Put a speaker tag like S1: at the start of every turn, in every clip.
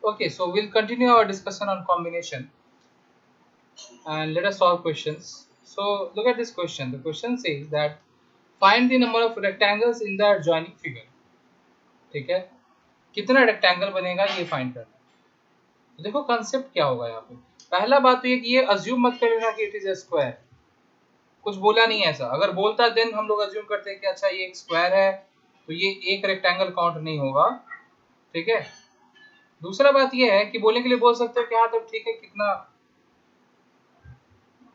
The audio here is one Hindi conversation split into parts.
S1: Okay, so we'll continue our discussion on combination and let us solve questions. So look at this question. The question says that find the number of rectangles in the adjoining figure. ठीक है, कितना रेक्टेंगल बनेगा ये फाइंड करना है। तो देखो कंसेप्ट क्या होगा यहाँ पे। पहला बात तो ये कि ये अज्यूम मत कर लेना कि इट इज अ स्क्वायर, कुछ बोला नहीं है ऐसा। अगर बोलता देन हम लोग अज्यूम करते हैं कि अच्छा ये एक स्क्वायर है तो ये एक रेक्टेंगल काउंट नहीं होगा, ठीक है। दूसरा बात ये है कि बोलने के लिए बोल सकते हो कि हाँ तो ठीक है कितना,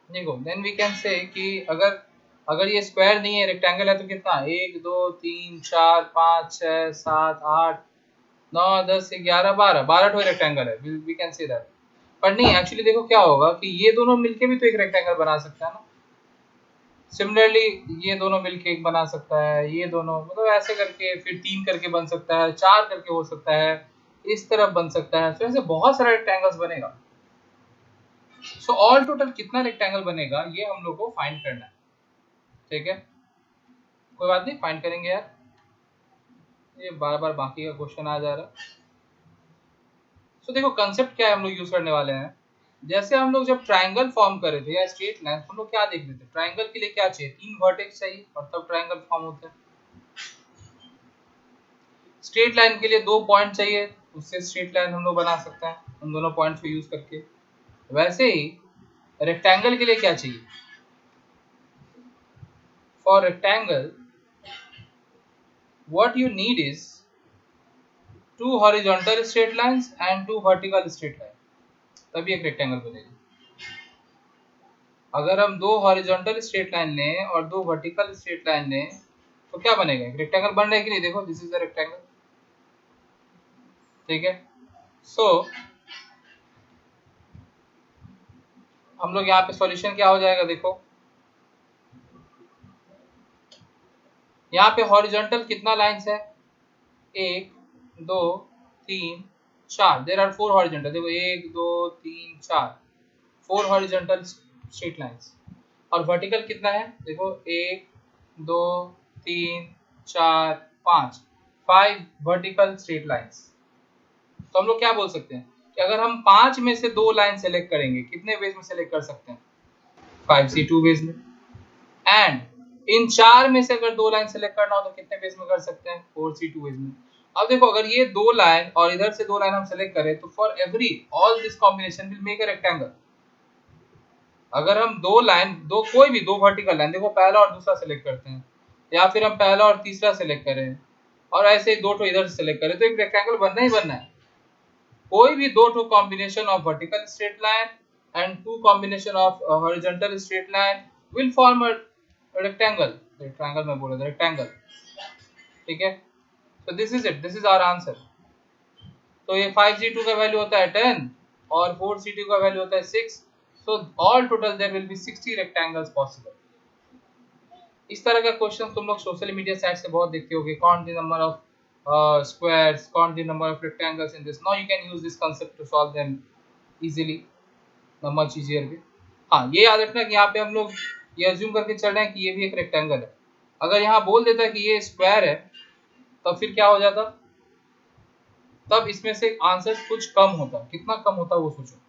S1: देखो देन वी कैन से कि अगर अगर ये स्क्वायर नहीं है रेक्टेंगल है तो कितना, 1 2 3 4 5 6 7 8 9 10 11 12 12 ठो रेक्टेंगल है, वी कैन से दैट। पर नहीं एक्चुअली देखो क्या होगा कि ये दोनों मिलके भी तो एक रेक्टेंगल बना सकता है ना। सिमिलरली ये दोनों मिलके एक बना सकता है, ये दोनों मतलब ऐसे करके फिर 3 करके बन सकता है, 4 करके हो सकता है, इस तरफ बन सकता है। तो ऐसे बहुत सारे रेक्टेंगल्स बनेगा। सो ऑल टोटल कितना रेक्टेंगल बनेगा ये हम लोग को फाइंड करना है, ठीक है। कोई बात नहीं, फाइंड करेंगे यार। ये बार बार बाकी का क्वेश्चन आ जा रहा है। सो देखो कंसेप्ट क्या है हम लोग यूज करने वाले हैं। जैसे हम लोग जब ट्राइंगल फॉर्म कर रहे थे या स्ट्रेट लाइन, हम लोग क्या देख रहे थे, ट्राइंगल के लिए क्या चाहिए, 3 वर्टेक्स चाहिए और तब ट्राइंगल फॉर्म होता है। स्ट्रेट लाइन के लिए 2 पॉइंट चाहिए, उससे स्ट्रेट लाइन हम लोग बना सकते हैं उन दोनों पॉइंट्स को यूज करके। वैसे ही रेक्टेंगल के लिए क्या चाहिए, for rectangle what you need is 2 horizontal straight lines and 2 vertical straight line, तभी एक रेक्टेंगल बनेगा। अगर हम 2 हॉरिजॉन्टल स्ट्रेट लाइन लें और 2 वर्टिकल स्ट्रेट लाइन लें तो क्या बनेगा, एक रेक्टेंगल बन रहा है कि नहीं। देखो दिस इज द रेक्टेंगल, ठीक है। सो हम लोग यहाँ पे सॉल्यूशन क्या हो जाएगा, देखो यहाँ पे हॉरिजॉन्टल कितना लाइंस है, 1 2 3 4, देयर आर 4 हॉरिजॉन्टल। देखो 1 2 3 4, 4 हॉरिजॉन्टल स्ट्रेट लाइंस। और वर्टिकल कितना है, देखो 1 2 3 4 5, 5 वर्टिकल स्ट्रेट लाइंस। तो हम लोग क्या बोल सकते हैं कि अगर हम 5 में से 2 लाइन सेलेक्ट करेंगे, कितने वेज में सेलेक्ट कर सकते हैं, 5C2 वेज में। एंड इन 4 में से अगर 2 लाइन सेलेक्ट करना हो तो कितने वेज में कर सकते हैं, 4C2 वेज में। अब देखो अगर ये 2 लाइन और इधर से 2 लाइन हम सेलेक्ट करें तो for every all this combination will make a rectangle. अगर हम 2 लाइन, दो कोई भी 2 वर्टिकल लाइन, देखो पहला और दूसरा सेलेक्ट करते हैं, या फिर हम पहला और तीसरा सेलेक्ट करें और ऐसे ही 2 ठो इधर से सेलेक्ट करें तो एक रेक्टेंगल बनना ही बनना है। कोई भी 2 ठो combination of vertical straight line and 2 combination of horizontal straight line will form a rectangle. Triangle में बोला था रेक्टेंगल, ठीक है। तो this is it, this is our answer. तो ये 5C2 का वैल्यू होता है 10 और 4C2 का वैल्यू होता है 6। So all total there will be 60 rectangles possible. इस तरह का क्वेश्चन तुम लोग सोशल मीडिया साइट से बहुत देखते होगे, count the number of squares, count the number of rectangles in this. Now you can use this concept to solve them easily, much easier way. हाँ ये याद रखना कि यहाँ पे हम लोग ये अज्यूम करके चल रहे हैं कि ये भी एक रेक्टेंगल है। अगर यहाँ बोल देता कि ये स्क्वायर है तब फिर क्या हो जाता, तब इसमें से आंसर कुछ कम होता। कितना कम होता वो सोचो।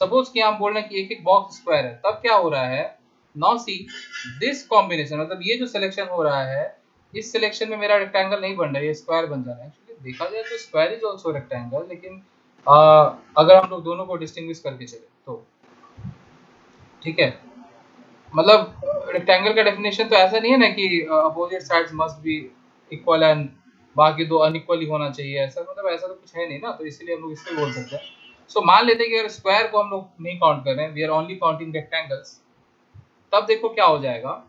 S1: सपोज कि हम बोल रहे हैं कि एक एक बॉक्स स्क्वायर है, तब क्या हो रहा है, नाउ सी दिस कॉम्बिनेशन, मतलब ये जो सिलेक्शन हो रहा है इस सिलेक्शन में मेरा रेक्टेंगल नहीं बन रहा है, ये स्क्वायर बन जा रहा है। एक्चुअली देखा जाए तो स्क्वायर इज आल्सो रेक्टेंगल, लेकिन अगर हम लोग दोनों को डिस्टिंग्विश करके चले तो ठीक है। मतलब रेक्टेंगल का डेफिनेशन तो ऐसा नहीं है ना कि opposite sides must be equal and बाकी दो अनइक्वल ही होना चाहिए, ऐसा मतलब ऐसा तो कुछ है नहीं ना, तो इसलिए हम लोग इसको बोल सकते हैं। सो मान लेते हैं कि अगर स्क्वायर को हम लोग नहीं काउंट कर रहे हैं, we are only counting rectangles, तब देखो क्या हो जाएगा,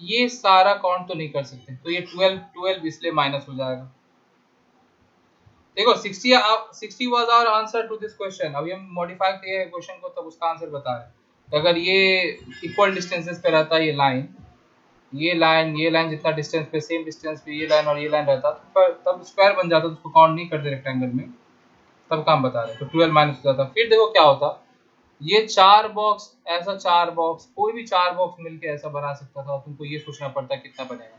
S1: ये सारा काउंट तो नहीं कर सकते तो ये 12 12 इसलिए माइनस हो जाएगा। देखो 60 was our answer to this question. अभी हम मॉडिफाई किए हैं क्वेश्चन को तब उसका आंसर बता रहे हैं। तो अगर ये इक्वल डिस्टेंसेस पे रहता है, ये लाइन जितना डिस्टेंस पे, सेम डिस्टेंस पे ये लाइन और ये लाइन रहता तो तब स्क्वायर बन जाता, तो उसको काउंट नहीं करते रेक्टेंगल में, तब काम बता रहे। तो 12 माइनस हो जाता। फिर देखो क्या होता, ये 4 बॉक्स, ऐसा 4 बॉक्स, कोई भी 4 बॉक्स मिलके ऐसा बना सकता था, तुमको ये सोचना पड़ता कितना बनेगा।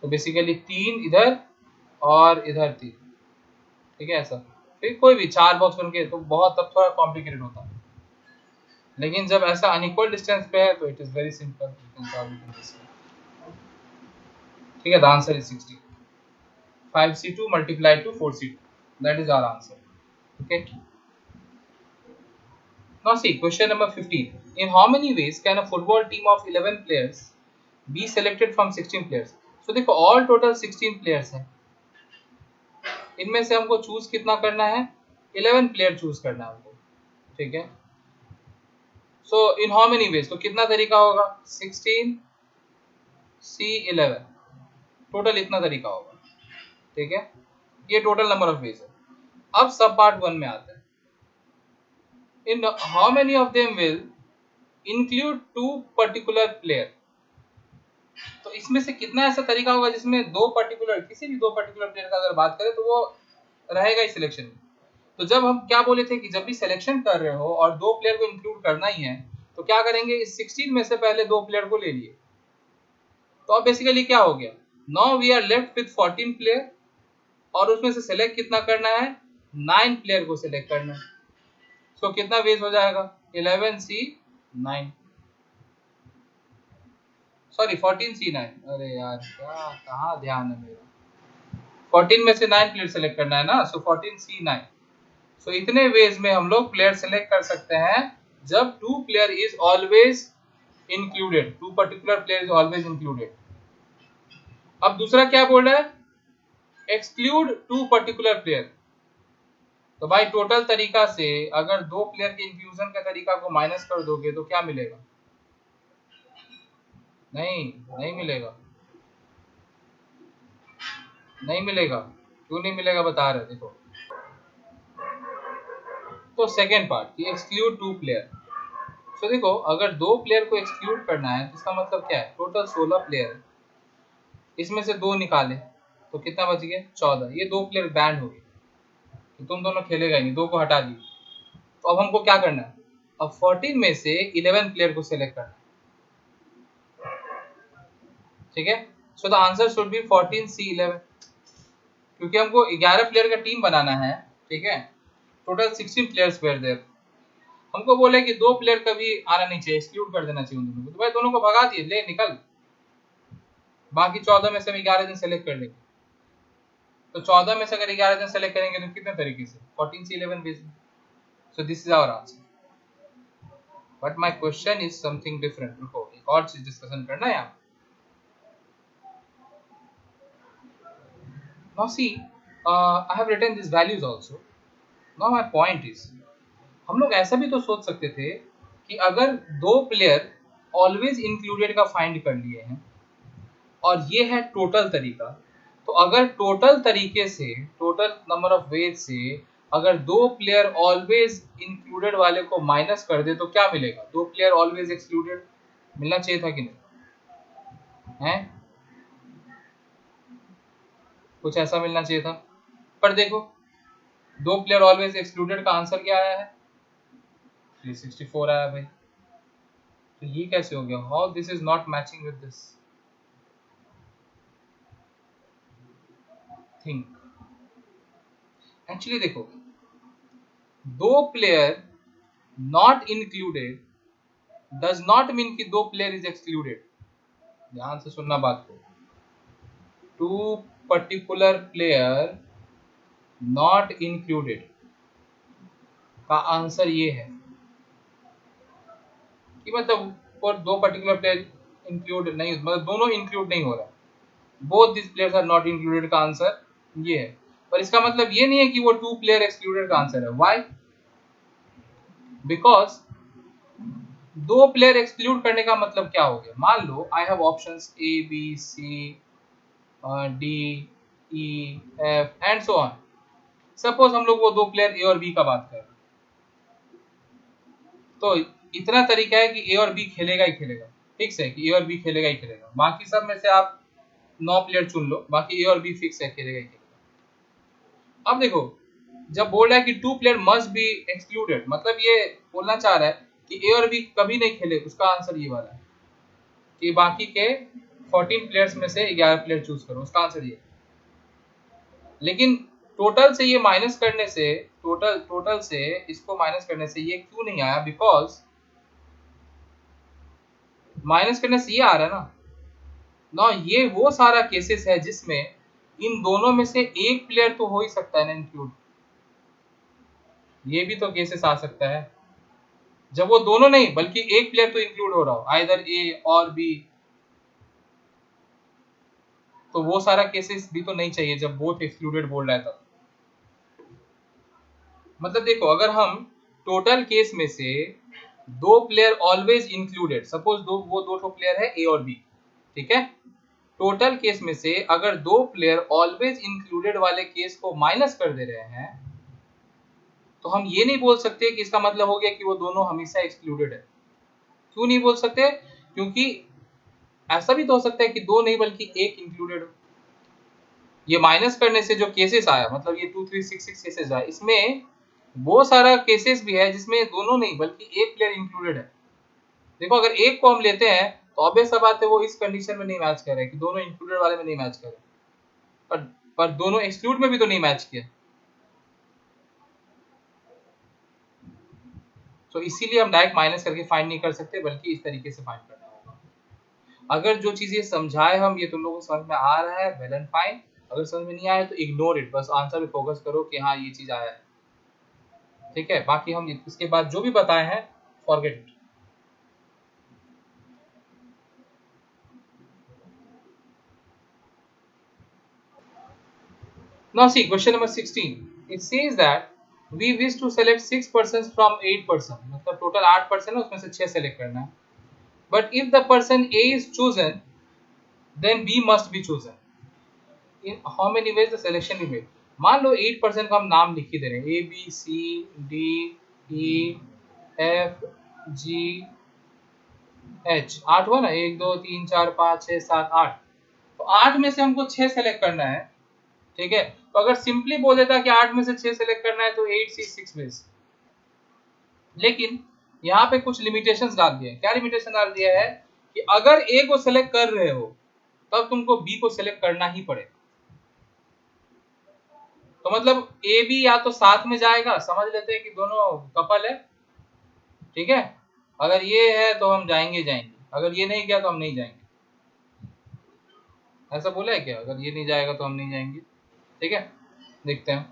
S1: तो बेसिकली 3 इधर और इधर 3, ठीक है ऐसा। फिर कोई भी 4 बॉक्स बन के तो बहुत तब थोड़ा कॉम्प्लिकेटेड होता है, लेकिन जब ऐसा अनइक्वल डिस्टेंस पे है तो it is very simple, you can solve it in this way. ठीक है, the answer is 60, 5c2 multiplied to 4c2, that is our answer. Okay, now see question number 15. In how many ways can a football team of 11 players be selected from 16 players? So देखो all total 16 players हैं, इनमें से हमको चूज कितना करना है, 11 प्लेयर चूज करना है हमको। ठीक है, सो इन हाउ मेनी वेज, तो कितना तरीका होगा, 16 C11, टोटल इतना तरीका होगा। ठीक है, ये टोटल नंबर ऑफ वेज है। अब सब पार्ट 1 में आता है, in how many of them will include 2 particular player, तो इसमें से कितना ऐसा तरीका होगा जिसमें किसी भी दो पर्टिकुलर प्लेयर का अगर बात करें तो वो रहेगा ही सिलेक्शन में। तो जब हम क्या बोले थे कि जब भी सिलेक्शन कर रहे हो और 2 प्लेयर को इंक्लूड करना ही है तो क्या करेंगे, इस 16 में से पहले 2 प्लेयर को ले लिए। तो अब बेसिकली क्या हो गया, now we are left with 14 player और उसमें से सिलेक्ट कितना करना है, 9 प्लेयर को सिलेक्ट करना है। सो कितना वेज हो जाएगा, 11C9, सॉरी 14C9, अरे यार क्या कहाँ ध्यान है मेरा, 14 में से 9 प्लेयर सेलेक्ट करना है ना, सो 14C9। सो इतने वेज में हम लोग प्लेयर सेलेक्ट कर सकते हैं जब 2 player is always included, 2 particular player is always included. अब दूसरा क्या बोल रहा है, एक्सक्लूड 2 पर्टिकुलर प्लेयर। तो भाई टोटल तरीका से अगर 2 प्लेयर के इंक्लूजन का तरीका को माइनस कर दोगे तो क्या मिलेगा, नहीं मिलेगा, नहीं मिलेगा, क्यों नहीं मिलेगा बता रहे, देखो तो सेकेंड पार्ट एक्सक्लूड 2 प्लेयर। तो देखो अगर 2 प्लेयर को एक्सक्लूड करना है तो इसका मतलब क्या है, टोटल 16 प्लेयर है, इसमें से 2 निकाले तो कितना बच गया, 14, ये 2 प्लेयर बैंड हो गए, तो तुम दोनों खेलेगा ही नहीं, 2 को हटा दिए। तो अब हमको क्या करना है, अब 14 में से 11 प्लेयर को सिलेक्ट करना है। ठीक है, so the answer should be 14C11, क्योंकि हमको 11 प्लेयर का टीम बनाना है। ठीक है, टोटल 16 प्लेयर्स वेयर देयर, हमको बोले कि 2 प्लेयर कभी आना नहीं चाहिए, एक्सक्लूड कर देना चाहिए उन दोनों को, तो भाई दोनों को भगा दिए, ले निकल, बाकी 14 में से हम 11 दिन सेलेक्ट कर लेंगे। तो 14 में से अगर 11 दिन सेलेक्ट करेंगे तो कितने तरीके से, 14C11 बेस में। So this is our answer, but my question is something different. रुको एक और चीज डिस्कशन करना है यहाँ। Now see, I have written these values also. Now my point is, हम लोग ऐसा भी तो सोच सकते थे कि अगर 2 प्लेयर ऑलवेज इंक्लूडेड का फाइंड कर लिए हैं और ये है टोटल तरीका, तो अगर टोटल तरीके से, टोटल नंबर ऑफ वेज से अगर 2 प्लेयर ऑलवेज इंक्लूडेड वाले को माइनस कर दे तो क्या मिलेगा, 2 प्लेयर ऑलवेज एक्सक्लूडेड मिलना चाहिए था कि नहीं है, कुछ ऐसा मिलना चाहिए था। पर देखो 2 प्लेयर ऑलवेज एक्सक्लूडेड का आंसर क्या आया है, 364 आया भाई। तो ये कैसे हो गया, how this is not matching with this thing. Actually देखो 2 player not included does not mean कि 2 प्लेयर इज एक्सक्लूडेड, ध्यान से सुनना बात को। 2 पर्टिकुलर प्लेयर नॉट इंक्लूडेड का आंसर ये है कि मतलब और 2 पर्टिकुलर प्लेयर इंक्लूड नहीं, मतलब दोनों इंक्लूड नहीं हो रहा, both this players are not included का आंसर ये है। पर इसका मतलब ये नहीं है कि वो 2 प्लेयर एक्सक्लूडेड का आंसर है। व्हाई, बिकॉज 2 प्लेयर एक्सक्लूड करने का मतलब क्या हो गया, मान लो I have options A B C D E F and so on. Suppose हम लोग वो 2 प्लेयर A और B का बात करें, तो इतना तरीका है कि A और B खेलेगा ही खेलेगा, फिक्स है कि A और B खेलेगा ही खेलेगा, बाकी सब में से आप 9 प्लेयर चुन लो, बाकी A और B फिक्स है खेलेगा ही खेलेगा। अब देखो जब बोल रहा है कि 2 प्लेयर मस्ट बी एक्सक्लूडेड, मतलब ये बोलना चाह रहा है कि A और B कभी नहीं खेले, उसका आंसर ये वाला है कि बाकी के 14 प्लेयर्स में से 11 प्लेयर चूज करो, उसका आंसर ये। लेकिन टोटल से ये माइनस करने से, टोटल से इसको माइनस करने से ये क्यों नहीं आया? बिकॉज माइनस करने से ये आ रहा है ना ये वो सारा केसेस है जिसमें इन दोनों में से एक प्लेयर तो हो ही सकता है ना इंक्लूड। ये भी तो केसेस आ सकता है जब वो दोनों नहीं बल्कि एक प्लेयर तो इंक्लूड हो रहा हो, आइदर ए और बी। तो वो सारा केसेस भी तो नहीं चाहिए जब बोथ एक्सक्लूडेड बोल रहा है तब। मतलब देखो, अगर हम टोटल केस में से दो प्लेयर ऑलवेज इंक्लूडेड, सपोज वो दो ठो प्लेयर है ए और बी, ठीक है। टोटल केस में से अगर दो प्लेयर ऑलवेज इंक्लूडेड वाले केस को माइनस कर दे रहे हैं तो हम ये नहीं बोल सकते कि इसका मतलब हो गया कि वो दोनों हमेशा एक्सक्लूडेड है। क्यों नहीं बोल सकते? क्योंकि ऐसा भी तो हो सकता है कि दो नहीं बल्कि एक इंक्लूडेड हो। ये माइनस करने से जो केसेस आया, मतलब ये 2 3 6 6 केसेस आया, इसमें वो सारा केसेस भी है जिसमें दोनों नहीं बल्कि एक प्लेयर इंक्लूडेड है। देखो, अगर एक को हम लेते हैं तो ऑब्वियस सा बात है वो इस कंडीशन में नहीं मैच कर रहे कि दोनों इंक्लूडेड वाले में नहीं मैच कर रहे, पर दोनों एक्सक्लूड में भी तो नहीं मैच किया। तो इसीलिए हम डायरेक्ट माइनस करके फाइंड नहीं कर सकते बल्कि इस तरीके से फाइंड करना होगा। अगर जो चीज ये समझाए हम, ये तुम लोगों को समझ में आ रहा है, वेल एंड फाइन। अगर समझ में नहीं आया तो इग्नोर इट, बस आंसर पे फोकस करो कि हाँ ये चीज आया है, ठीक है। बाकी हम इसके बाद जो भी बताए हैं forget it. Now see question number 16. It says that we wish to select 6 persons from 8 person. मतलब टोटल 8 पर्सन है, उसमें से 6 सेलेक्ट करना है। But if the person A is chosen, then B must be chosen. In how many ways the selection is made? मान लो 8 पर्सन का हम नाम लिख ही दे रहे हैं, A B C D E F G H। 8 हुआ ना, 1 2 3 4 5 6 7 8। तो 8 में से हमको 6 सेलेक्ट करना है, ठीक है। तो अगर सिंपली बोल देता कि 8 में से 6 सेलेक्ट करना है तो 8 C 6 वेज। लेकिन यहाँ पे कुछ लिमिटेशंस डाल दिए। क्या लिमिटेशन डाल दिया है कि अगर ए को सेलेक्ट कर रहे हो तब तुमको बी को सेलेक्ट करना ही पड़ेगा। तो मतलब ए बी या तो साथ में जाएगा, समझ लेते हैं कि दोनों कपल है, ठीक है। अगर ये है तो हम जाएंगे, अगर ये नहीं गया तो हम नहीं जाएंगे। ऐसा बोला है क्या? अगर ये नहीं जाएगा तो हम नहीं जाएंगे, ठीक है। देखते हैं।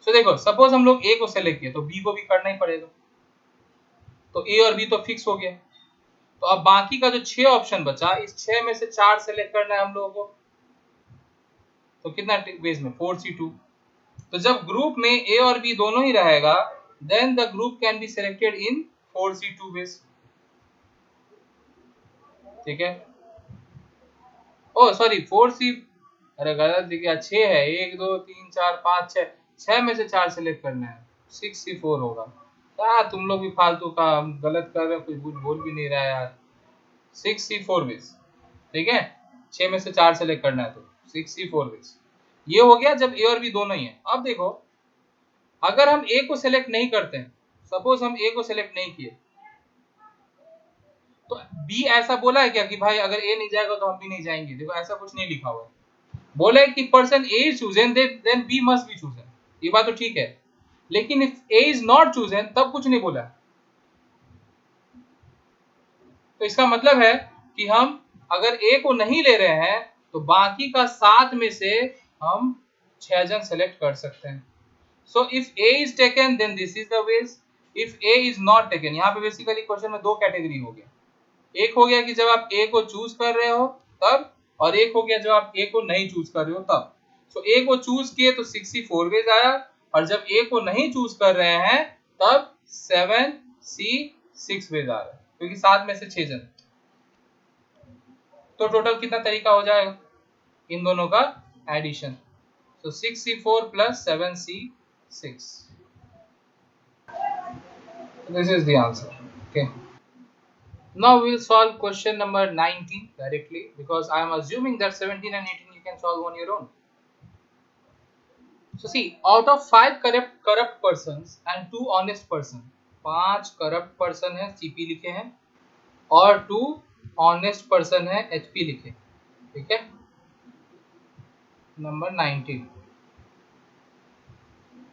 S1: तो देखो, सपोज हम लोग ए को सेलेक्ट किया तो बी को भी करना ही पड़ेगा। तो ए और बी तो फिक्स हो गया। तो अब बाकी का जो 6 ऑप्शन बचा, इस 6 में से 4 सेलेक्ट करना है हम लोगों को। तो कितना वेज में? 4C2। तो जब ग्रुप में ए और बी दोनों ही रहेगा, then the group can be selected in 4C2 ways, ठीक है। ओ सॉरी 4C, अरे गलत लिख गया, 6 है। 1 2 3 4 5 6, 6 में से 4 सेलेक्ट करना है, 6C4 होगा। क्या तुम लोग भी फालतू का गलत कर रहे हो, कुछ बोल भी नहीं रहा यार। 6C4 वेज, ठीक है। 6 में से 4 सेलेक्ट करना है तो 6C4 वेज। ये हो गया जब ए और बी दोनों ही है। अब देखो, अगर हम ए को सेलेक्ट नहीं करते हैं, सपोज हम ए को सेलेक्ट नहीं किए, तो बी ऐसा बोला है क्या कि भाई अगर ए नहीं जाएगा तो हम भी नहीं जाएंगे? देखो, ऐसा कुछ नहीं लिखा हुआ है। बोले कि person A is chosen then B must be chosen, ये बात तो ठीक है। लेकिन if A is not chosen तब कुछ नहीं बोला। तो इसका मतलब है कि हम अगर ए को नहीं ले रहे हैं तो बाकी का 7 में से हम 6 जन सेलेक्ट कर सकते हैं। So if A is taken then this is the ways, if A is not taken. यहाँ पे बेसिकली क्वेश्चन में दो कैटेगरी हो गया। एक हो गया कि जब आप ए को चूज कर रहे हो तब, और एक हो गया जब आप ए को नहीं चूज कर रहे हो तब। सो ए को चूज किए तो 6C4 वेज आया, और जब ए को नहीं चूज कर रहे हैं तब 7C6 वेज आ रहा है, क्योंकि 7 में से 6 जन। तो टोटल कितना तरीका हो जाएगा इन दोनों का addition? So 6C4 plus 7C6. This is the answer. Okay. Now we will solve question number 19 directly, because I am assuming that 17 and 18 you can solve on your own. So see, out of 5 corrupt persons and 2 honest person, 5 corrupt person है CP लिखे हैं और 2 honest person है HP लिखे, ठीक है। Number 19।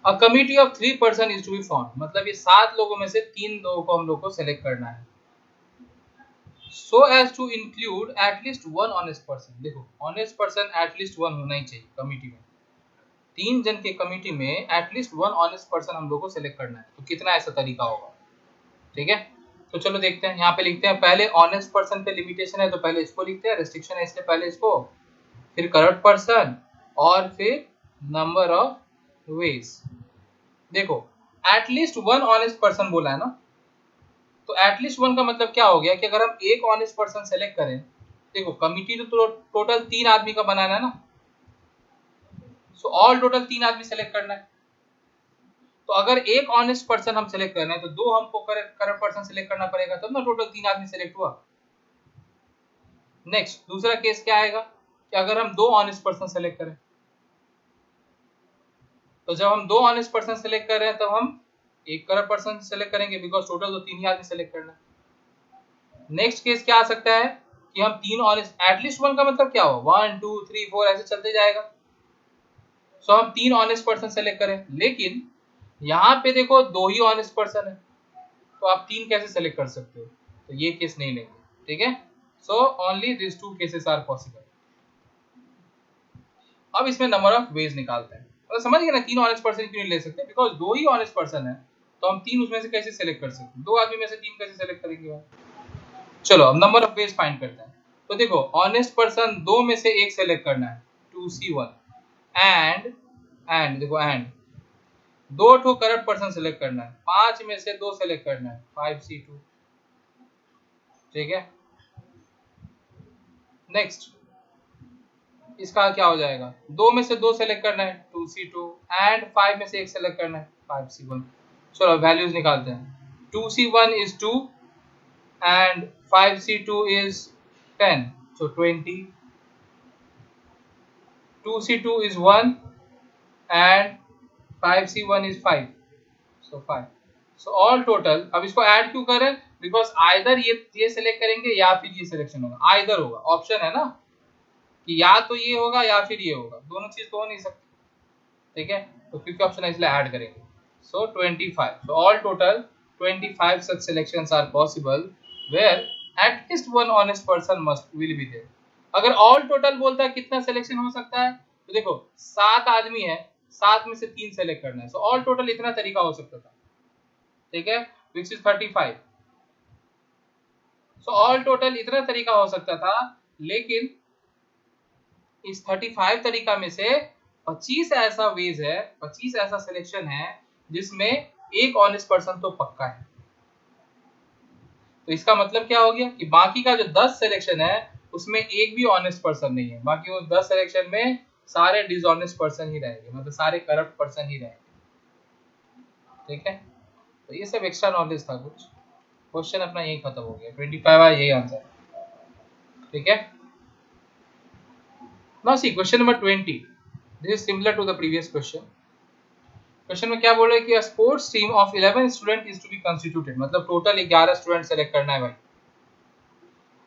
S1: A committee of 3 person is to be form, मतलब ये 7 लोगों में से 3 लोगों को हम लोग को सेलेक्ट करना है। So as to include at least one honest person, देखो ऑनेस्ट पर्सन एटलीस्ट वन होना ही चाहिए कमिटी में। 3 जन के कमिटी में एटलीस्ट वन ऑनेस्ट पर्सन हम लोग को सेलेक्ट करना है, तो कितना ऐसा तरीका होगा, ठीक है। तो चलो देखते हैं, यहाँ पे लिखते हैं पहले ऑनेस्ट पर्सन पे लिमिटेशन है तो पहले इसको लिखते हैं, रेस्ट्रिक्शन है इसलिए पहले इसको, फिर करप्ट पर्सन और फिर नंबर ऑफ वेज। देखो एटलीस्ट वन ऑनेस्ट पर्सन बोला है ना, तो एटलीस्ट वन का मतलब क्या हो गया कि अगर हम एक ऑनेस्ट पर्सन सेलेक्ट करें, देखो कमिटी तो टोटल 3 आदमी का बनाना है ना, सो ऑल टोटल 3 आदमी सेलेक्ट करना है। तो अगर एक ऑनेस्ट पर्सन हम सेलेक्ट कर रहे हैं तो 2 हमको करप्ट पर्सन सेलेक्ट करना पड़ेगा, तब ना टोटल 3 आदमी सेलेक्ट हुआ। नेक्स्ट दूसरा केस क्या आएगा कि अगर हम 2 ऑनेस्ट पर्सन सेलेक्ट करें, तो जब हम 2 ऑनेस्ट पर्सन सेलेक्ट कर रहे हैं तब हम एक करप्ट पर्सन सेलेक्ट करेंगे, बिकॉज टोटल तो 3 ही आदमी सेलेक्ट करना है। नेक्स्ट केस क्या आ सकता है कि हम 3 ऑनेस्ट, एटलीस्ट वन का मतलब क्या हो, 1 2 3 4 ऐसे चलते जाएगा। सो हम 3 ऑनेस्ट पर्सन सेलेक्ट करें, लेकिन यहाँ पे देखो 2 ही ऑनेस्ट पर्सन है, तो आप 3 कैसे सेलेक्ट कर सकते हो, तो ये केस नहीं लेंगे, ठीक है। So only this 2 cases are possible. अब इसमें नंबर ऑफ वेज निकालते हैं, तो समझ गए ना 3 ऑनेस्ट पर्सन क्यों नहीं ले सकते, बिकॉज 2 ही ऑनेस्ट पर्सन है, तो हम 3 उसमें से कैसे सेलेक्ट कर सकते हैं, 2 आदमी में से 3 कैसे सेलेक्ट करेंगे भाई। चलो अब नंबर ऑफ वेज फाइंड करते हैं। तो देखो ऑनेस्ट पर्सन 2 में से एक सेलेक्ट करना है 2C1, एंड देखो एंड 2 ठो करप्ट पर्सन सेलेक्ट करना है, 5 में से 2 सेलेक्ट करना है 5C2, ठीक है। नेक्स्ट इसका क्या हो जाएगा, 2 में से 2 सेलेक्ट करना है 2C2 एंड 5 में से एक सेलेक्ट करना है 5C1। चलो वैल्यूज निकालते हैं, 2C1 is 2 and 5C2 is 10, so 20, 2C2 is 1 and 5C1 is 5, so 5, so all total। अब इसको ऐड क्यों करें, बिकॉज आइदर ये सेलेक्ट करेंगे या फिर ये सिलेक्शन होगा, आइदर होगा, ऑप्शन है ना कि या तो ये होगा या फिर ये होगा, दोनों चीज तो हो नहीं सकती, ठीक है। तो 5th ऑप्शन है इसलिए ऐड करेंगे, सो 25, so all total 25 such selections are possible where at least one honest person will be there। अगर ऑल टोटल बोलता है कितना सिलेक्शन हो सकता है, तो देखो 7 आदमी है, 7 में से 3 सेलेक्ट करना है, सो ऑल टोटल इतना तरीका हो सकता था, ठीक है, which is 35। So all total इतना तरीका हो सकता था, लेकिन इस 35 तरीका में से 25 ऐसा वेज है, 25 ऐसा सिलेक्शन है जिसमें एक ऑनेस्ट पर्सन तो पक्का है। तो इसका मतलब क्या हो गया कि बाकी का जो 10 सिलेक्शन है उसमें एक भी ऑनेस्ट पर्सन नहीं है, बाकी वो 10 सिलेक्शन में सारे डिसऑनेस्ट पर्सन ही रहेंगे, मतलब सारे करप्ट पर्सन ही रहेंगे, ठीक है। तो ये सब एक्स्ट्रा नॉलेज था कुछ, क्वेश्चन अपना यही खत्म हो गया, 25 है यही आंसर, ठीक है। Now see question number 20, this is similar to the previous question. Question में क्या बोल रहे हैं कि sports team of 11 student is to be constituted, मतलब टोटल 11 स्टूडेंट सेलेक्ट करना है भाई,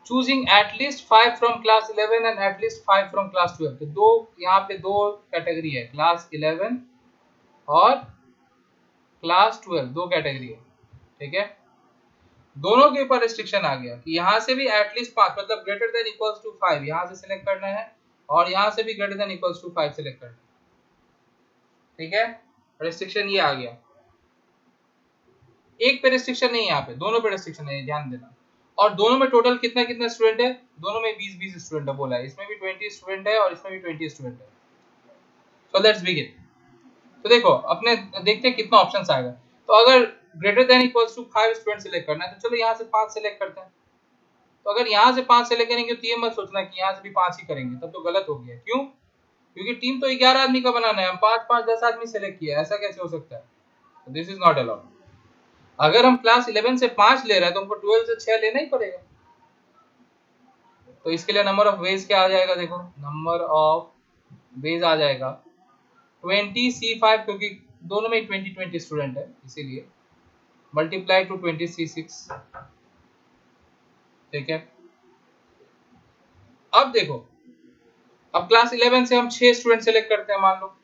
S1: choosing at least 5 from class 11 and at least 5 from class 12। तो दो यहाँ पे 2 कैटेगरी है, क्लास 11 और क्लास 12, 2 कैटेगरी है, ठीक है। दोनों के ऊपर रिस्ट्रिक्शन आ गया कि यहाँ से भी एटलीस्ट 5 मतलब ग्रेटर देन इक्वल्स टू 5 यहाँ से सिलेक्ट करना है, और यहाँ से भी greater than equals to 5 select करना है, ठीक है। रिस्ट्रिक्शन ये आ गया, एक पे रिस्ट्रिक्शन नहीं है, यहाँ पे दोनों पे रिस्ट्रिक्शन है, ध्यान देना। और दोनों में टोटल कितना कितना स्टूडेंट है, दोनों में 20-20 स्टूडेंट है बोला है, इसमें भी 20 स्टूडेंट है और इसमें भी 20 स्टूडेंट है। So let's begin. तो देखो अपने देखते हैं कितना ऑप्शंस आएगा। तो अगर greater than equals to 5 student select करना है तो चलो यहाँ से 5 सिलेक्ट करते हैं। तो अगर यहाँ से 5 सिलेक्ट करेंगे तो ये मत सोचना कि यहाँ से भी 5 ही करेंगे, तब तो गलत हो गया। क्यों? क्योंकि टीम तो 11 आदमी का बनाना है, हम 5-5 10 आदमी सेलेक्ट किया, ऐसा कैसे हो सकता है, दिस इज नॉट अलाउड। अगर हम क्लास 11 से 5 ले रहे हैं तो हमको 12 से 6 लेना ही पड़ेगा। तो इसके लिए नंबर ऑफ वेज क्या आ जाएगा, देखो नंबर ऑफ वेज आ जाएगा 20C5, क्योंकि दोनों में 20-20 स्टूडेंट है इसीलिए, मल्टीप्लाई टू 20C6, ठीक है। अब देखो, अब क्लास 11 से हम 6 स्टूडेंट सेलेक्ट करते हैं मान लो,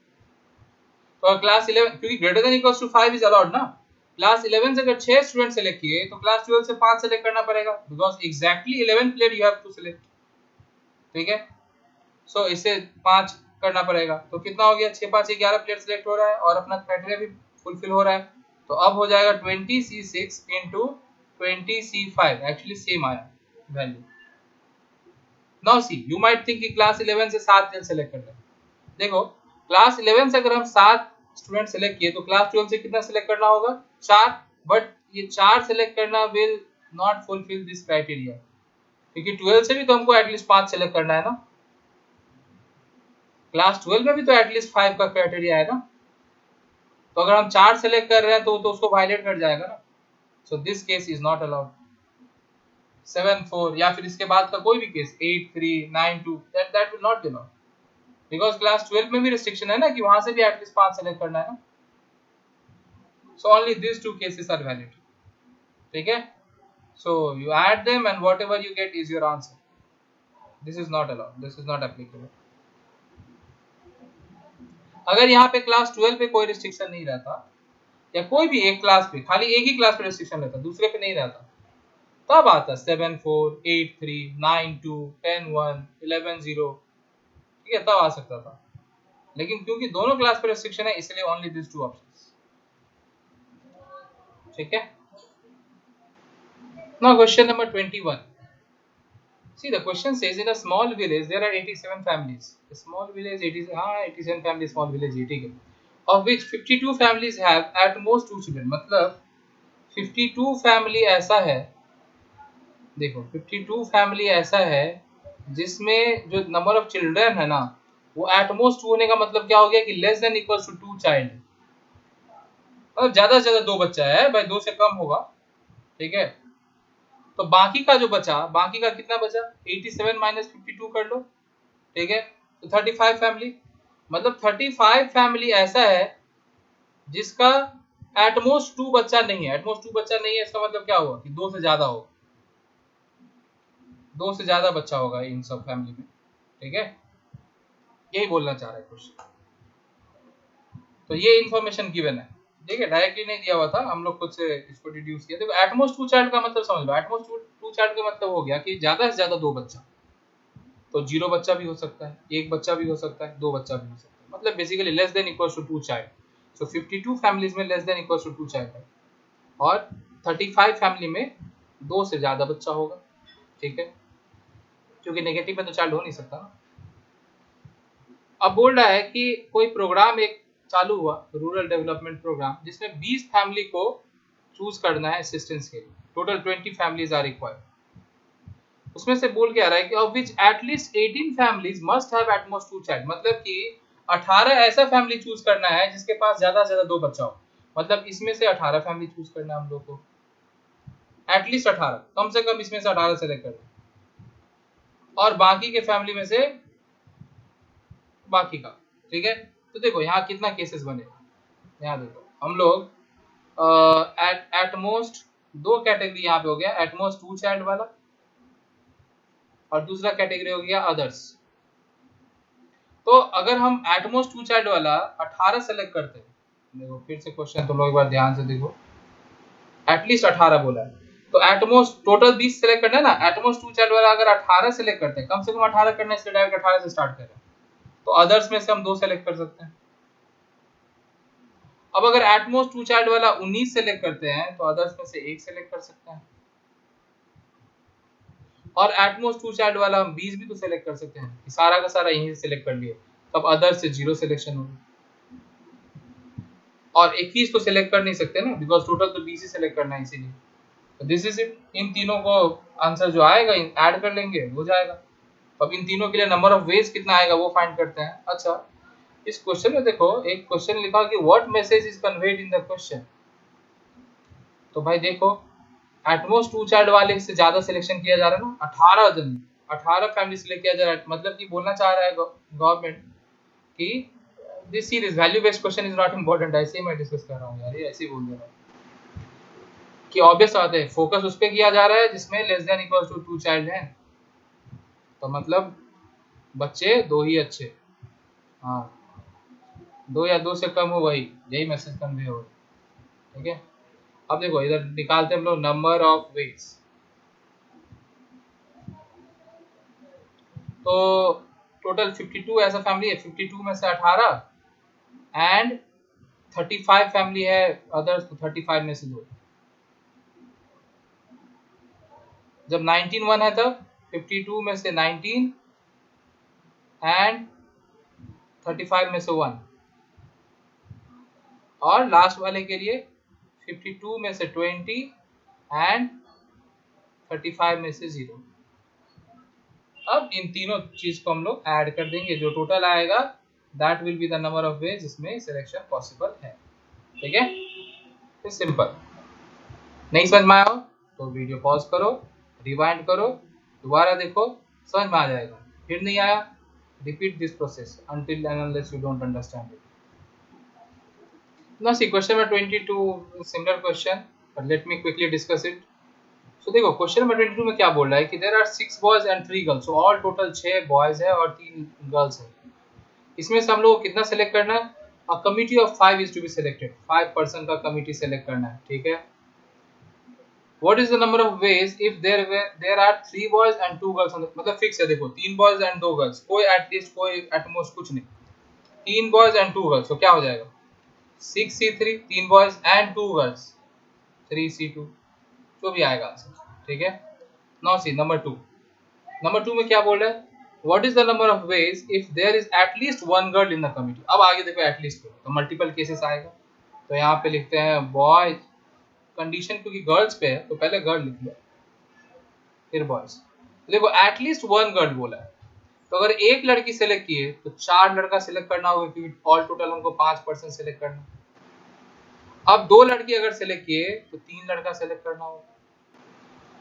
S1: तो क्लास 11, क्योंकि greater than equals to 5 is allowed ना, क्लास 11 से अगर 6 स्टूडेंट सेलेक्ट किए तो क्लास 12 से 5 सेलेक्ट करना पड़ेगा, because exactly 11 player you have to select, ठीक है। सो इससे 5 करना पड़ेगा, तो कितना हो गया, 6 5 11 प्लेयर सेलेक्ट हो रहा है और अपना क्राइटेरिया भी फुलफिल हो रहा है। तो अब हो जाएगा 20C6 into 20C5, actually same आया value. Now see, you might think कि क्लास 11 से 7 सेलेक्ट कर लें। देखो क्लास 11 से अगर हम 7 स्टूडेंट सेलेक्ट किए तो क्लास 12 से कितना सेलेक्ट करना होगा, 4, बट ये 4 सेलेक्ट करना will not fulfil this criteria, क्योंकि 12 से भी तो हमको एटलीस्ट 5 सेलेक्ट करना है ना, क्लास 12 में भी तो एटलीस्ट 5 का क्राइटेरिया है ना, तो अगर हम 4 सेलेक्ट कर रहे हैं तो उसको वायलेट कर जाएगा ना। So this case is not allowed. 7 4 या फिर इसके बाद का कोई भी case 8 3 9 2, that will not be allowed, because class 12 में भी रिस्ट्रिक्शन है ना कि वहां से भी एटलीस्ट 5 सेलेक्ट करना है ना। So only this two cases are valid, ठीक है। So you add them and whatever you get is your answer, this is not allowed, this is not applicable. अगर यहाँ पे क्लास 12 पे कोई रिस्ट्रिक्शन नहीं रहता, या कोई भी एक क्लास पे, खाली एक ही क्लास पे रिस्ट्रिक्शन रहता, दूसरे पे नहीं रहता, तब आता 7 4 8 3 9 2 10 1 11 0, ठीक है, तब आ सकता था। लेकिन क्योंकि दोनों क्लास पे रिस्ट्रिक्शन है, इसलिए ओनली दिस टू ऑप्शंस, ठीक है। Now question number 21. See, the question says in a small village there are 87 families. A small village, 87 families, small village है, ठीक है, of which 52 families have at most 2 children. मतलब 52 फैमिली ऐसा है, देखो 52 फैमिली ऐसा है जिसमें जो नंबर ऑफ चिल्ड्रन है ना वो एट मोस्ट 2 होने का मतलब क्या हो गया कि less than equals to 2 child, मतलब ज्यादा से ज्यादा 2 बच्चा है भाई, 2 से कम होगा, ठीक है। तो बाकी का जो बचा, बाकी का कितना बचा, 87 माइनस 52 कर लो, ठीक है, तो 35 फैमिली, मतलब 35 फैमिली ऐसा है जिसका एटमोस्ट 2 बच्चा नहीं है। एटमोस्ट 2 बच्चा नहीं है इसका मतलब क्या हुआ कि 2 से ज्यादा हो, 2 से ज्यादा बच्चा होगा इन सब फैमिली में, ठीक है, यही बोलना चाह रहा है क्वेश्चन। तो ये इन्फॉर्मेशन गिवन है, ठीक है, डायरेक्टली नहीं दिया हुआ था, हम लोग खुद से इसको डिड्यूस किया। देखो एटमोस्ट 2 चाइल्ड का मतलब समझ लो, एटमोस्ट 2 चाइल्ड का मतलब हो गया कि ज्यादा से ज्यादा 2 बच्चा, तो 0 बच्चा भी हो सकता है, 1 बच्चा भी हो सकता है, 2 बच्चा भी हो सकता है, मतलब basically less than equals to 2 child. So 52 families में less than equals to 2 child है, और 35 फैमिली में 2 से ज्यादा बच्चा होगा, ठीक है, क्योंकि नेगेटिव में तो चाइल्ड हो नहीं सकता ना। अब बोल रहा है कि कोई प्रोग्राम एक चालू हुआ, रूरल डेवलपमेंट प्रोग्राम, जिसमें 20 फैमिली को चूज करना है असिस्टेंस के लिए, टोटल 20 फैमिलीज आर रिक्वायर्ड। उसमें से बोल के आ रहा है कि of which at least 18 families must have at most 2 child, मतलब कि 18 ऐसा फैमिली चूज करना है जिसके पास ज्यादा से ज्यादा 2 बच्चा हो, मतलब इसमें से 18 फैमिली चूज करना है हम लोग को, एटलीस्ट 18, कम से कम इसमें से 18 सेलेक्ट करना, और बाकी के फैमिली में से बाकी का, ठीक है। तो देखो यहाँ कितना केसेस बनेगा, यहाँ देखो हम लोग एट मोस्ट 2 कैटेगरी यहाँ पे हो गया, एट मोस्ट 2 चाइल्ड वाला, और दूसरा कैटेगरी हो गया अदर्स। तो अगर हम एट मोस्ट 2 चाइल्ड वाला 18 सेलेक्ट करते हैं, देखो फिर से क्वेश्चन तुम लोग एक बार ध्यान से देखो, एटलीस्ट 18 बोला है, तो एट मोस्ट टोटल 20 सेलेक्ट करना है ना, एट मोस्ट 2 चाइल्ड वाला अगर 18 सेलेक्ट करते हैं, कम से कम 18 करना है, इसलिए डायरेक्ट 18 से स्टार्ट करें, तो अदर्स में से हम 2 सेलेक्ट कर सकते हैं। अब अगर एट मोस्ट 2 चाइल्ड वाला 19 सेलेक्ट करते हैं तो अदर्स में से 1 सेलेक्ट कर सकते हैं, और एट मोस्ट 2 चाइल्ड वाला हम 20 भी तो सेलेक्ट कर सकते हैं, सारा का सारा यहीं से सेलेक्ट कर लिए, तब अदर्स से 0 सिलेक्शन होगी, और 21 तो सेलेक्ट कर नहीं सकते ना, बिकॉज टोटल तो 20 ही सेलेक्ट करना है, इसीलिए तो दिस इज इट। इन तीनों को आंसर जो आएगा ऐड कर लेंगे, हो जाएगा। अब इन तीनों के लिए नंबर ऑफ वेज कितना आएगा वो फाइंड करते हैं। अच्छा, इस क्वेश्चन में देखो एक क्वेश्चन लिखा कि what message is conveyed in the question, तो भाई देखो एटमोस्ट 2 चाइल्ड वाले से ज्यादा सिलेक्शन किया जा रहा है ना, 18 फैमिली सिलेक्ट किया जा रहा है, मतलब कि बोलना चाह रहा है गवर्नमेंट कि this series value based question is not important, ऐसे ही मैं डिस्कस कर रहा हूँ यार, ये ऐसे ही बोल दे रहा हूँ कि ऑब्वियस बात है, फोकस उस पे किया जा रहा है जिसमें less than equal to 2 child हैं, तो मतलब बच्चे 2 ही अच्छे, हाँ 2 या 2 से कम हो वही, यही मैसेज कन्वे हो। ठीक है, अब देखो इधर निकालते हैं हम लोग नंबर ऑफ वेज। तो टोटल 52 ऐसा फैमिली है, 52 में से 18 एंड 35 फैमिली है अदर्स, तो 35 में से 2। जब 19 1 है तब 52 में से 19 एंड 35 में से 1, और लास्ट वाले के लिए 52 में से 20 एंड 35 में से 0। अब इन तीनों चीज को हम लोग ऐड कर देंगे, जो टोटल आएगा that will be the number of veg जिसमें सिलेक्शन पॉसिबल है। ठीक है, तो सिंपल। नहीं समझ में आया तो वीडियो पॉज करो, रिवाइंड करो, दोबारा देखो, समझ में आ जाएगा। फिर नहीं आया, repeat this process until and unless you don't understand it. Now see question number 22, similar question, but let me quickly discuss it. So देखो क्वेश्चन नंबर 22 में क्या बोल रहा है कि there are 6 boys and 3 girls, so all total 6 boys है और 3 गर्ल्स है। इसमें से हम लोग को कितना सेलेक्ट करना है? A committee of 5 is to be selected, 5 person का कमिटी सेलेक्ट करना है। ठीक है, what is the number of ways if there are 3 boys and 2 girls, मतलब फिक्स है। देखो 3 बॉयज एंड 2 गर्ल्स, कोई एटलीस्ट कोई एटमोस्ट कुछ नहीं, 3 बॉयज एंड 2 गर्ल्स, तो क्या हो जाएगा 6C3, 3 boys and 2 girls 3C2, जो भी आएगा आंसर। ठीक है, नाउ सी नंबर 2। नंबर 2 में क्या बोल रहा है? What is the number of ways if there is at least 1 girl in the committee. अब आगे देखो एटलीस्ट तो मल्टीपल केसेस आएगा, तो यहाँ पे लिखते हैं बॉयज, कंडीशन क्योंकि गर्ल्स पे है तो पहले गर्ल लिख लिया फिर बॉयज। देखो एटलीस्ट 1 गर्ल बोला है, तो अगर एक लड़की सेलेक्ट किए तो 4 लड़का सेलेक्ट करना होगा, क्योंकि ऑल टोटल हमको 5 पर्सन सेलेक्ट करना। अब 2 लड़की अगर सेलेक्ट किए तो 3 लड़का सेलेक्ट करना होगा,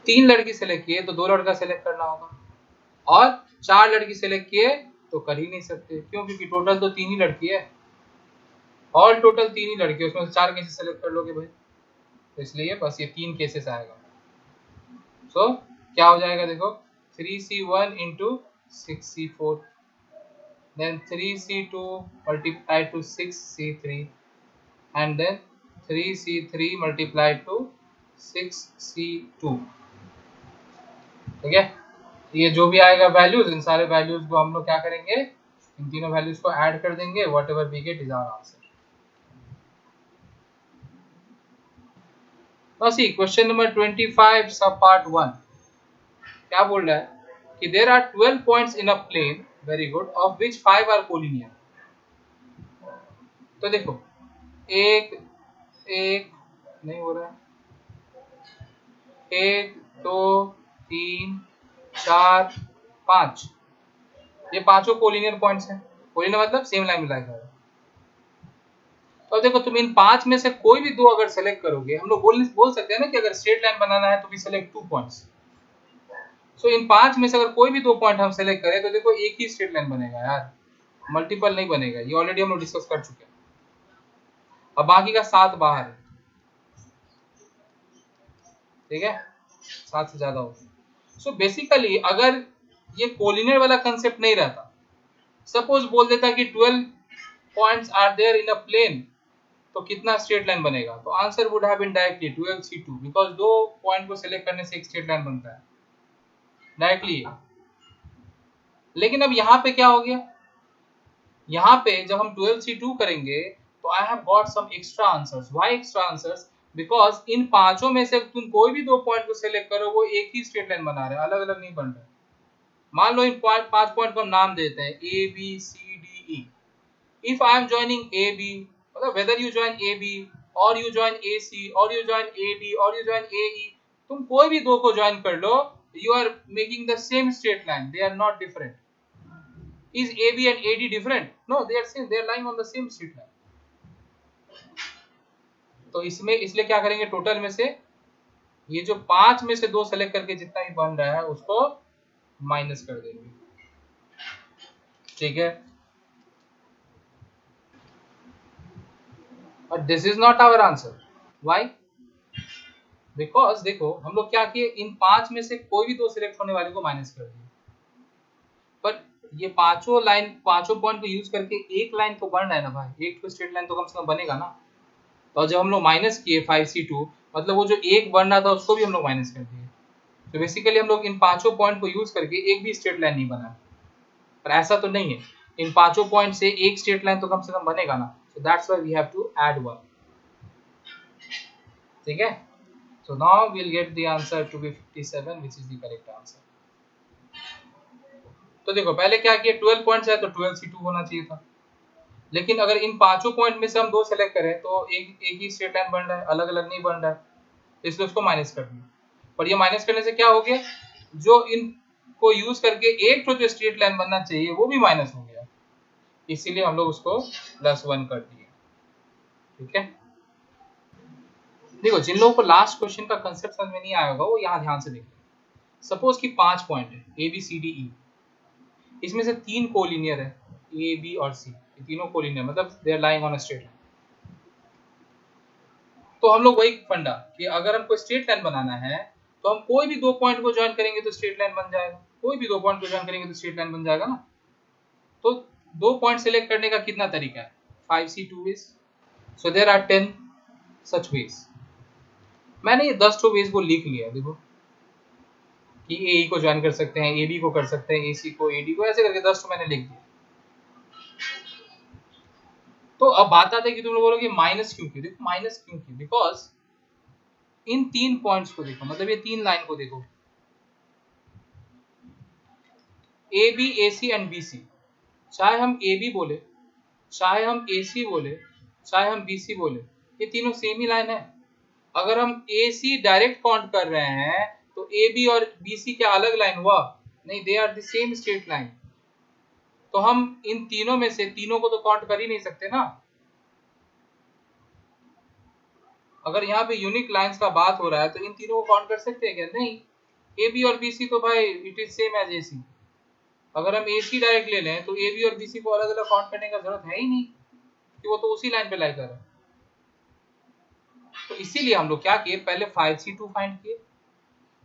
S1: 3 लड़की सेलेक्ट किए तो 2 लड़का सेलेक्ट करना होगा, और 4 लड़की सेलेक्ट किए तो कर ही नहीं सकते। क्यों? क्योंकि टोटल तो 3 ही लड़की है, ऑल टोटल 3 ही लड़की है, उसमें से 4 कैसे सेलेक्ट कर लोगे भाई? तो इसलिए बस ये 3 केसेस आएगा। सो क्या हो जाएगा देखो, 3C1 into 6C4, then 3C2 multiplied to 6C3, and then 3C3 multiplied to 6C2। ठीक है, ये जो भी आएगा वैल्यूज, इन सारे वैल्यूज को हम लोग क्या करेंगे, इन तीनों वैल्यूज को ऐड कर देंगे, whatever we get is our answer. Now see question number 25 sub part 1। क्या बोल रहा है कि there are 12 points in a plane, very good, of which 5 are collinear. तो देखो एक एक नहीं हो रहा है, 1 2 3 4 5, ये पांचों कोलिनियर पॉइंट्स हैं। कोलिनियर मतलब सेम लाइन में लाएगा। तो देखो तुम इन 5 में से कोई भी 2 अगर सेलेक्ट करोगे, हम लोग बोल सकते हैं ना कि अगर स्ट्रेट लाइन बनाना है तो भी सेलेक्ट 2 पॉइंट्स। सो इन 5 में से अगर कोई भी 2 पॉइंट हम सेलेक्ट करें तो देखो एक ही स्ट्रेट लाइन बनेगा यार, मल्टीपल नहीं बनेगा, ये ऑलरेडी हम लोग डिस्कस कर चुके हैं। अब बाकी का 7 बाहर है। ठीक है, 7 से ज्यादा हो। सो बेसिकली अगर ये कोलिनियर वाला कंसेप्ट नहीं रहता, सपोज बोल देता कि 12 points are there in a plane, तो कितना स्ट्रेट लाइन बनेगा? तो answer would have been directly 12C2, because 2 point को सिलेक्ट करने से एक स्ट्रेट लाइन बनता है डायरेक्टली। लेकिन अब यहाँ पे क्या हो गया, यहाँ पे जब हम 12C2 करेंगे तो I have got some extra answers. Why extra answers? Because इन पांचों में से तुम कोई भी 2 पॉइंट को सिलेक्ट करो, वो एक ही स्ट्रेट लाइन बना रहे हैं, अलग अलग नहीं बन रहे। मान लो इन 5 पॉइंट को हम नाम देते हैं ABCDE। if I am joining AB, मतलब whether you join AB or you join AC or you join AD or you join AE, तुम कोई भी 2 को ज्वाइन कर लो, you are making the same straight line, they are not different. Is AB and AD different? No, they are same, they are lying on the same straight line. तो इसमें इसलिए क्या करेंगे, टोटल में से ये जो 5 में से 2 सेलेक्ट करके जितना भी बन रहा है उसको माइनस कर देंगे। ठीक है, और this is not our answer. Why? Because देखो हम लोग क्या किए, इन 5 में से कोई भी 2 सिलेक्ट होने वाले को माइनस कर दिए, पर ये पांचों लाइन, पांचों पॉइंट को यूज करके एक लाइन तो बन रहा है ना भाई, एक तो स्ट्रेट लाइन तो कम से कम बनेगा ना। तो जब हम लोग माइनस किए 5C2, मतलब वो जो एक बन रहा था उसको भी हम लोग माइनस कर दिए। तो बेसिकली हम लोग इन पांचों पॉइंट को यूज करके एक भी स्ट्रेट लाइन नहीं बना, पर ऐसा तो नहीं है, इन पांचों पॉइंट से एक स्ट्रेट लाइन तो कम से कम बनेगा ना। So that's why we have to add one. ठीक है, so now we will get the answer to be 57 which is the correct answer. तो देखो पहले क्या किया, 12 पॉइंट्स है तो 12C2 होना चाहिए था, लेकिन अगर इन पांचों पॉइंट में से हम दो सेलेक्ट करें तो एक एक ही स्ट्रेट लाइन बन रहा है, अलग अलग नहीं बन रहा है, इसलिए उसको माइनस कर दिया। पर ये माइनस करने से क्या हो गया, जो इन को यूज करके एक तो जो स्ट्रेट लाइन बनना चाहिए वो भी माइनस हो गया, इसीलिए हम लोग उसको +1 कर दिए। ठीक है, देखो जिन लोगों को लास्ट क्वेश्चन का कंसेप्ट समझ में नहीं आया होगा वो यहाँ ध्यान से देखिए। सपोज कि 5 पॉइंट है A B C D E, इसमें से 3 कोलिनियर है, ए बी और सी, ये तीनों कोलिनियर मतलब they are lying on a straight line. तो हम लोग वही फंडा कि अगर हमको स्ट्रेट लाइन बनाना है तो हम कोई भी दो पॉइंट को ज्वाइन करेंगे तो स्ट्रेट लाइन बन जाएगा, कोई भी दो पॉइंट को ज्वाइन करेंगे तो स्ट्रेट लाइन बन जाएगा ना। तो दो पॉइंट सिलेक्ट करने का कितना तरीका है, 5C2 ways, so there are 10 such ways। मैंने ये 10 वेज को लिख लिया, देखो कि ए को ज्वाइन कर सकते हैं, ए बी को कर सकते हैं, ए सी को, ए डी को, ऐसे करके 10 मैंने लिख दिया। तो अब बात आती है कि तुम लोग बोलोगे माइनस क्यों की, देखो माइनस क्यों की, बिकॉज इन 3 पॉइंट्स को देखो, मतलब ये 3 लाइन को देखो, A B A C and B C, चाहे हम ए बी बोले, चाहे हम ए सी बोले, चाहे हम बी सी बोले, ये तीनों सेम ही लाइन है। अगर हम ए सी डायरेक्ट काउंट कर रहे हैं तो ए बी और बी सी क्या अलग लाइन हुआ, नहीं, they are the same straight line. तो हम इन तीनों में से तीनों को तो काउंट कर ही नहीं सकते ना। अगर यहाँ पे यूनिक लाइंस का बात हो रहा है तो इन तीनों को काउंट कर सकते हैं क्या, नहीं, ए बी और बी सी तो भाई it is same as A C. अगर हम ए सी डायरेक्ट ले लें तो ए बी और बी सी को अलग अलग काउंट करने का जरूरत है ही नहीं, कि वो तो उसी लाइन पे लाई कर रहा है। तो इसीलिए हम लोग क्या किए, पहले 5C2 फाइंड किए,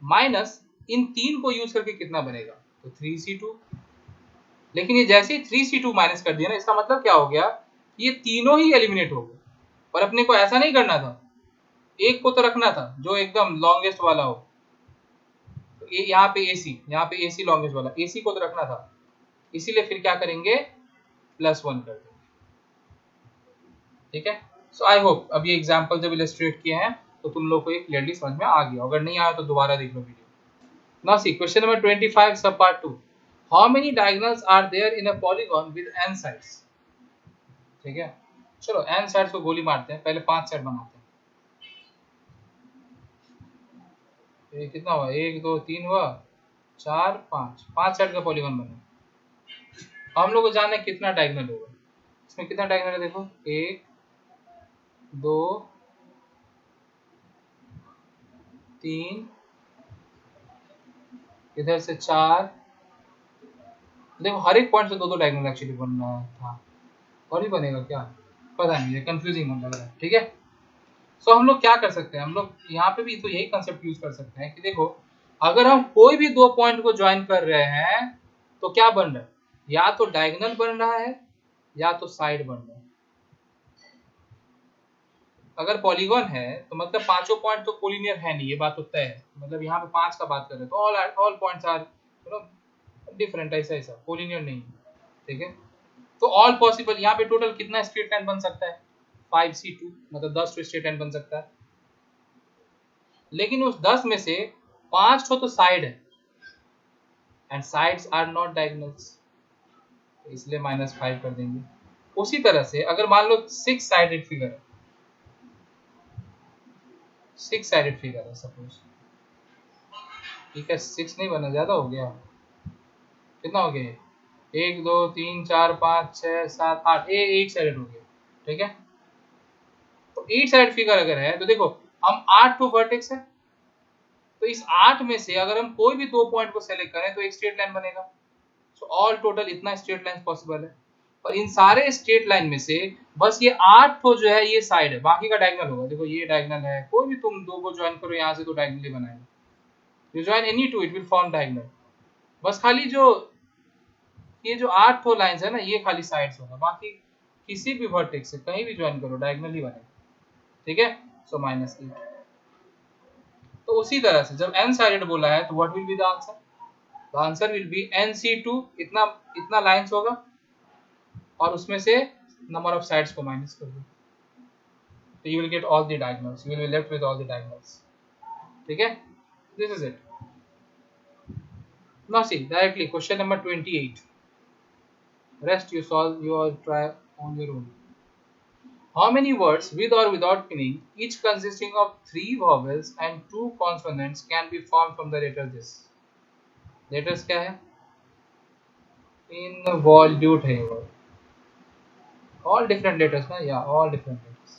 S1: माइनस इन तीन को यूज करके कितना बनेगा, तो 3C2। लेकिन ये जैसे ही 3C2 माइनस कर दिया ना, इसका मतलब क्या हो गया, ये तीनों ही एलिमिनेट हो गए। और अपने को ऐसा नहीं करना था, एक को तो रखना था जो एकदम लॉन्गेस्ट वाला हो, तो यहाँ पे एसी, यहाँ पे एसी लॉन्गेस्ट वाला, एसी को तो रखना था, इसीलिए फिर क्या करेंगे, +1 कर देंगे। ठीक है, सो आई होप अब ये एग्जांपल जब इलस्ट्रेट किए हैं तो तुम लोग को ये क्लियरली समझ में आ गया, अगर नहीं आया तो दोबारा देख लो video. Now see question number 25 sub part 2, how many diagonals are there in a polygon with n sides. ठीक है, चलो n साइड्स को गोली मारते हैं, पहले 5 साइड बनाते हैं। ये कितना हुआ, 1 2 3 हुआ, 4 5, 5 साइड का पॉलीगॉन बना। हम लोग को जानना है कितना डायगोनल होगा, इसमें कितना डायगोनल है, देखो 1 2 3, इधर से 4, देखो हर एक पॉइंट से दो दो डायगोनल एक्चुअली बनना था, और भी बनेगा क्या पता नहीं, ये कंफ्यूजिंग होने लग रहा है। ठीक है, सो हम लोग क्या कर सकते हैं, हम लोग यहाँ पे भी तो यही कंसेप्ट यूज कर सकते हैं कि देखो अगर हम कोई भी दो पॉइंट को ज्वाइन कर रहे हैं तो क्या बन रहा है, या तो डायगोनल बन रहा है या तो साइड बन रहा है। अगर पॉलीगॉन है तो मतलब पांचों पॉइंट तो कोलिनियर है नहीं, ये बात तो तय है, मतलब यहाँ पे 5 का बात कर रहे हैं तो ऑल पॉइंट्स आर डिफरेंट, ऐसा ऐसा कोलिनियर नहीं। ठीक है, तो ऑल पॉसिबल, यहाँ पे टोटल कितना स्ट्रेट लाइन बन सकता है, 5C2, मतलब 10 स्ट्रेट लाइन बन सकता है। लेकिन उस 10 में से 5 तो साइड है, and sides are not diagonals, इसलिए -5 कर देंगे। उसी तरह से अगर मान लो 6 साइडेड फिगर है, 6 साइडेड फिगर है सपोज, ठीक है, 6 नहीं बना, ज्यादा हो गया, कितना हो गया, 1 2 3 4 5 6 7 8, ये 8 साइडेड हो गया। ठीक है, तो 8 साइड फिगर अगर है तो देखो हम 8 तो वर्टेक्स है, तो इस 8 में से अगर हम कोई भी दो पॉइंट को सेलेक्ट करें तो एक स्ट्रेट लाइन बनेगा। सो ऑल टोटल इतना स्ट्रेट लाइन पॉसिबल है, और इन सारे स्ट्रेट लाइन में से बस ये 8 तो जो है ये साइड है, बाकी का डायगोनल होगा। देखो ये डायगोनल है, कोई भी तुम दो को ज्वाइन करो यहाँ से तो डायगोनल ही बनाएगा, you join any two it will form diagonal. बस खाली जो ये जो 8 लाइंस है ना, ये खाली साइड्स होगा, बाकी किसी भी वर्टेक्स से कहीं भी ज्वाइन करो डायगोनली बनेगा, ठीक है। सो -8। तो उसी तरह से जब n साइडेड बोला है तो what will be the answer? The answer will be nc2, इतना इतना लाइंस होगा और उसमें से नंबर ऑफ साइड्स को माइनस कर दो, तो you will get all the diagonals, you will be left with all the diagonals, ठीक है। This is it. Now see directly question number 28, rest you solve, you all try on your own. How many words with or without meaning, each consisting of 3 vowels and 2 consonants, can be formed from the letter this? Letters क्या है? Involute है वो, all different letters ना, या all different letters.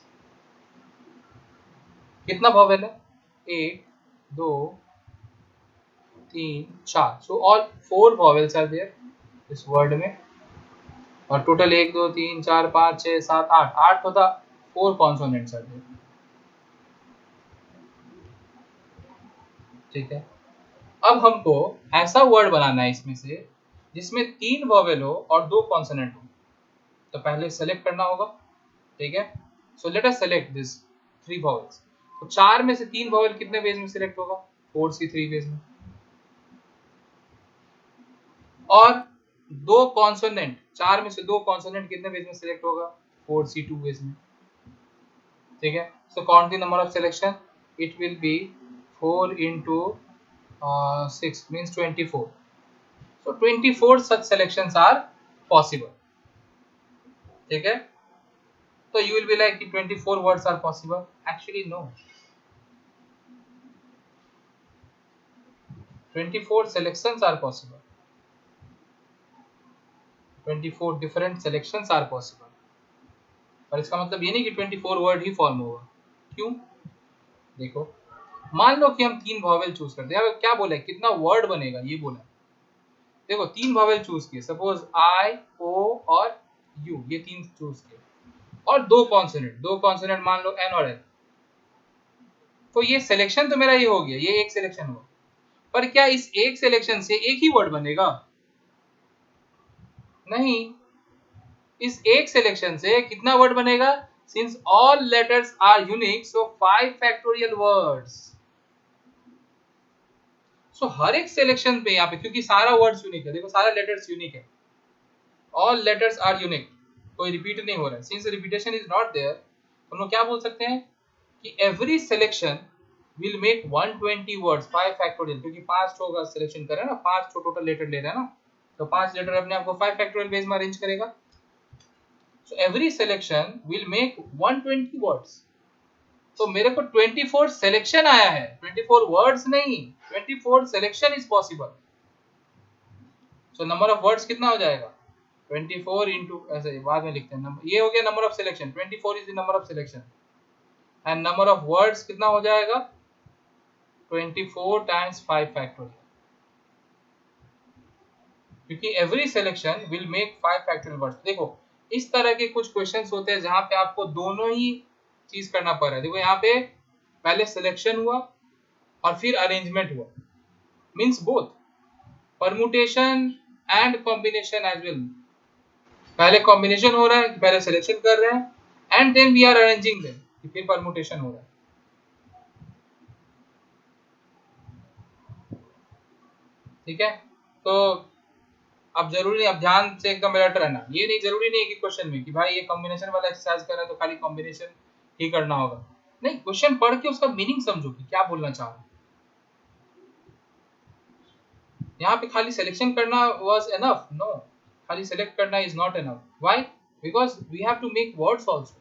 S1: कितना vowel है? 1 2 3 4, so all 4 vowels are there इस word में, और टोटल 1 2 3 4 5 6 7 8 8 होता 4 कॉन्सोनेंट्स आते हैं, ठीक है। अब हमको ऐसा वर्ड बनाना है इसमें से जिसमें 3 वोवेल हो और 2 कॉन्सोनेंट हो, तो पहले सेलेक्ट करना होगा, ठीक है। So let us select this 3 vowels. तो 4 में से 3 वोवेल कितने वेज में सिलेक्ट होगा? 4C3 वेज में, और 2 कॉन्सोनेंट, 4 में से 2 कॉन्सोनेंट कितने वेज में सिलेक्ट होगा? 4C2 वेज में, ठीक है। So count the number of selection, it will be 4 into 6 means 24. So 24 such selections are possible, ठीक है। तो you will be like 24 words are possible. Actually no, 24 selections are possible, 24 different selections are possible, पर इसका मतलब ये नहीं कि 24 वर्ड ही फॉर्म होगा। क्यों? देखो, मान लो कि हम 3 वॉवेल चूज करते हैं, अब क्या बोला है, कितना वर्ड बनेगा ये बोला है। देखो 3 वॉवेल चूज किए, सपोज I, O और U, ये 3 चूज किए, और 2 कॉन्सोनेंट मान लो N और L, तो ये सिलेक्शन तो मेरा ये हो गया, ये एक सिलेक्शन हुआ, पर क्या इस एक सिलेक्शन से एक ही वर्ड बनेगा? नहीं, इस एक सिलेक्शन से कितना वर्ड बनेगा? Since all letters are unique, so 5 factorial words. So हर एक सिलेक्शन पे यहाँ पे, क्योंकि सारा वर्ड्स यूनिक है, देखो सारा लेटर्स यूनिक है, ऑल लेटर्स आर यूनिक, कोई रिपीट नहीं हो रहा है। Since repetition is not there, हम लोग क्या बोल सकते हैं कि every selection will make 120 words, 5 factorial, क्योंकि 5 ठो का सिलेक्शन कर रहे हैं ना, 5 ठो टोटल लेटर ले रहे हैं ना, तो 5 लेटर अपने आप को 5 फैक्टोरियल बेस में अरेंज करेगा। So every selection will make 120 words, तो मेरे को 24 सिलेक्शन आया है, 24 वर्ड्स नहीं, 24 selection is possible. So number of words कितना हो जाएगा? 24 इंटू, ऐसे बाद में लिखते हैं, ये हो गया number of selection, 24 is the number of selection, and number of words कितना हो जाएगा? 24 टाइम्स 5 फैक्टोरियल, क्योंकि every selection will make 5 factorial words. देखो इस तरह के कुछ क्वेश्चंस होते हैं जहां पे आपको दोनों ही चीज करना पड़ रहा है। देखो यहाँ पे पहले सिलेक्शन हुआ और फिर अरेंजमेंट हुआ, means both permutation and combination as well. पहले कॉम्बिनेशन हो रहा है, पहले सिलेक्शन कर रहे हैं, and then we are arranging them, फिर परमुटेशन हो रहा है, ठीक है। तो अब जरूरी नहीं, अब ध्यान से एकदम अलर्ट रहना, ये नहीं जरूरी नहीं है कि क्वेश्चन में कि भाई ये कॉम्बिनेशन वाला एक्सरसाइज कर रहा है तो खाली कॉम्बिनेशन ही करना होगा, नहीं, क्वेश्चन पढ़ के उसका मीनिंग समझो कि क्या बोलना चाह रहा है। यहाँ पे खाली सिलेक्शन करना वाज एनफ? नो, खाली सेलेक्ट करना is not enough. Why? Because we have to make words also.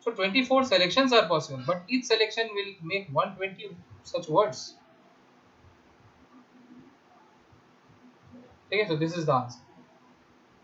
S1: So 24 selections are possible, but each selection will make 120 such words. Okay, so this is the answer.